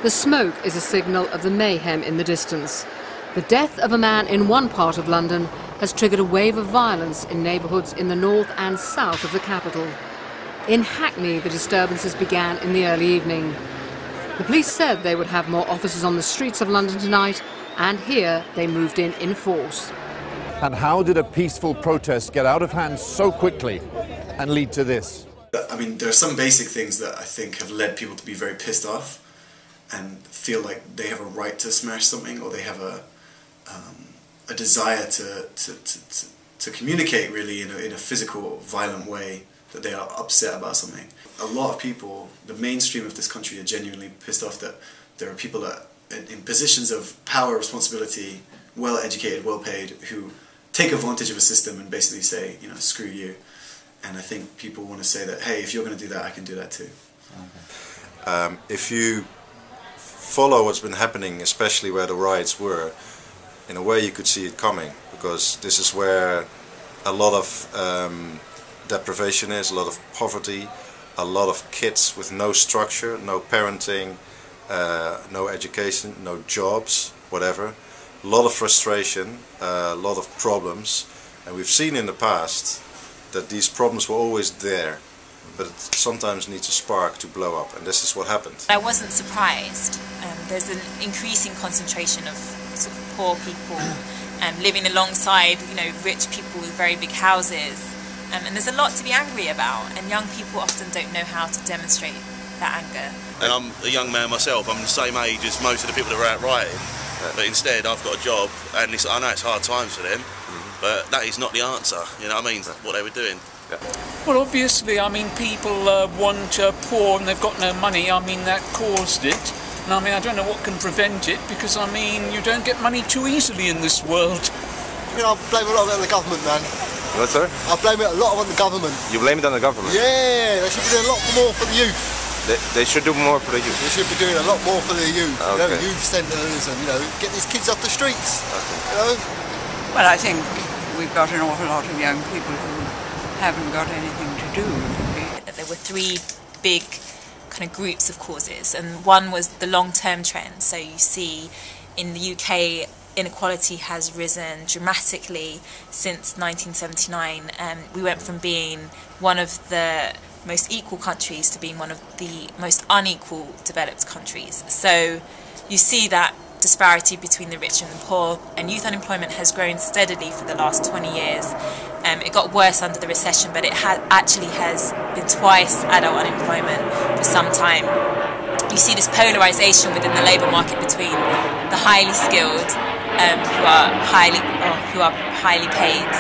The smoke is a signal of the mayhem in the distance. The death of a man in one part of London has triggered a wave of violence in neighbourhoods in the north and south of the capital. In Hackney, the disturbances began in the early evening. The police said they would have more officers on the streets of London tonight, and here they moved in force. And how did a peaceful protest get out of hand so quickly and lead to this? I mean, there are some basic things that I think have led people to be very pissed off and feel like they have a right to smash something, or they have a desire to communicate really in a physical, violent way that they are upset about something. A lot of people, the mainstream of this country, are genuinely pissed off that there are people that, in positions of power, responsibility, well educated, well paid, who take advantage of a system and basically say, you know, screw you. And I think people want to say that, hey, if you're going to do that, I can do that too. Okay. If you follow what's been happening, especially where the riots were, in a way you could see it coming, because this is where a lot of deprivation is, a lot of poverty, a lot of kids with no structure, no parenting, no education, no jobs, whatever. A lot of frustration, a lot of problems, and we've seen in the past that these problems were always there, but it sometimes needs a spark to blow up, and this is what happened. I wasn't surprised. There's an increasing concentration of sort of poor people living alongside, you know, rich people with very big houses, and there's a lot to be angry about, and young people often don't know how to demonstrate that anger. And I'm a young man myself. I'm the same age as most of the people that are out rioting, but instead I've got a job, and I know it's hard times for them. But that is not the answer, you know what I mean, what they were doing. Yeah. Well, obviously, I mean, people want poor and they've got no money. I mean, that caused it. And I mean, I don't know what can prevent it, because, I mean, you don't get money too easily in this world. I mean, I blame a lot of it on the government, man. What, sir? I blame it a lot on the government. You blame it on the government? Yeah, they should be doing a lot more for the youth. They should do more for the youth? They should be doing a lot more for the youth. Okay. You know, youth centres and, you know, get these kids off the streets, you know. Well, I think we've got an awful lot of young people who haven't got anything to do. There were three big kind of groups of causes, and one was the long-term trend. So you see in the UK, inequality has risen dramatically since 1979. We went from being one of the most equal countries to being one of the most unequal developed countries. So you see that disparity between the rich and the poor, and youth unemployment has grown steadily for the last 20 years. It got worse under the recession, but it actually has been twice adult unemployment for some time. You see this polarisation within the labour market between the highly skilled, who are highly paid,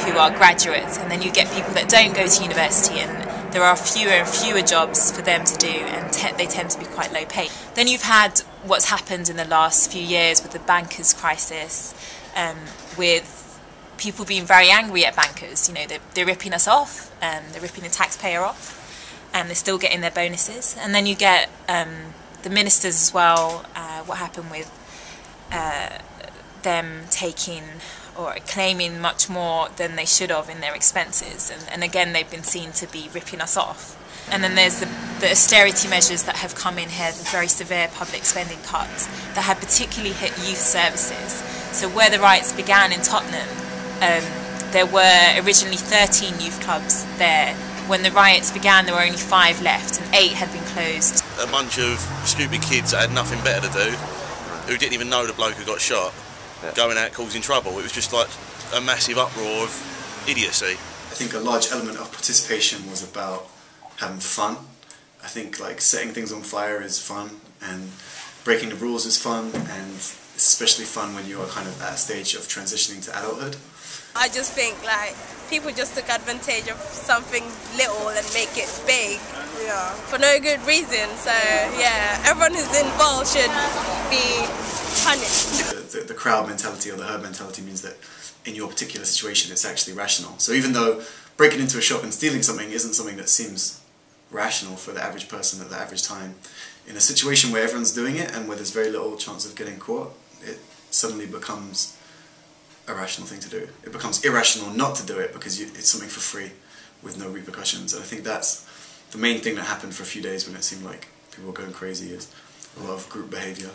who are graduates, and then you get people that don't go to university, and there are fewer and fewer jobs for them to do, and they tend to be quite low paid. Then you've had what's happened in the last few years with the bankers' crisis, with people being very angry at bankers. You know, they're ripping us off, they're ripping the taxpayer off, and they're still getting their bonuses. And then you get the ministers as well. What happened with them taking or claiming much more than they should have in their expenses, and again they've been seen to be ripping us off. And then there's the austerity measures that have come in here, the very severe public spending cuts that have particularly hit youth services. So where the riots began in Tottenham, there were originally 13 youth clubs there. When the riots began, there were only 5 left, and 8 had been closed. A bunch of stupid kids that had nothing better to do, who didn't even know the bloke who got shot, going out causing trouble. It was just like a massive uproar of idiocy. I think a large element of participation was about having fun. I think like setting things on fire is fun, and breaking the rules is fun, and especially fun when you are kind of at a stage of transitioning to adulthood. I just think like people just took advantage of something little and make it big, for no good reason. So yeah, everyone who's involved should be punished. The crowd mentality or the herd mentality means that in your particular situation it's actually rational. So even though breaking into a shop and stealing something isn't something that seems rational for the average person at the average time, in a situation where everyone's doing it and where there's very little chance of getting caught, it suddenly becomes a rational thing to do. It becomes irrational not to do it because it's something for free with no repercussions. And I think that's the main thing that happened for a few days when it seemed like people were going crazy, is a lot of group behaviour.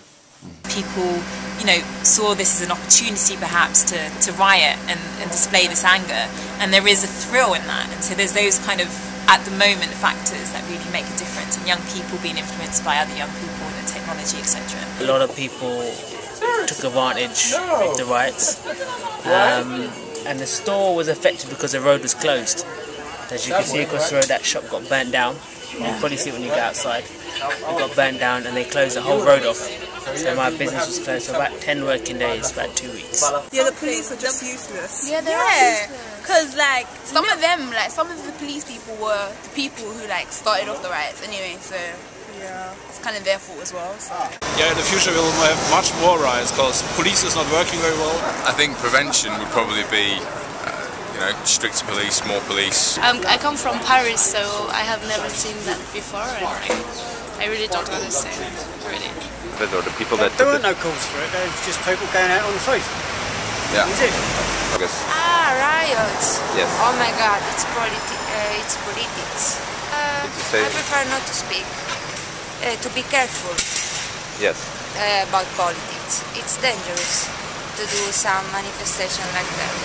People, you know, saw this as an opportunity perhaps to riot and display this anger, and there is a thrill in that, and so there's those kind of at the moment factors that really make a difference, and young people being influenced by other young people and the technology, etc. A lot of people took advantage of the riots, and the store was affected because the road was closed. As you can see across the road, that shop got burnt down. You can probably see it when you go outside. It got burnt down and they closed the whole road off. So my business was closed for about 10 working days, about 2 weeks. Yeah, the police are just useless. Yeah, they're because like some of them, like some of the police people were the people who like started off the riots anyway, so yeah, it's kind of their fault as well. So. Yeah, in the future we'll have much more riots because police is not working very well. I think prevention would probably be stricter police, more police. I come from Paris, so I have never seen that before, and I really don't understand, really. Or the people that there weren't no calls for it, there was just people going out on the street. Yeah. Is it? I guess. Riots. Yes. Oh my God, it's politics. I prefer not to speak. To be careful. Yes. About politics. It's dangerous to do some manifestation like that.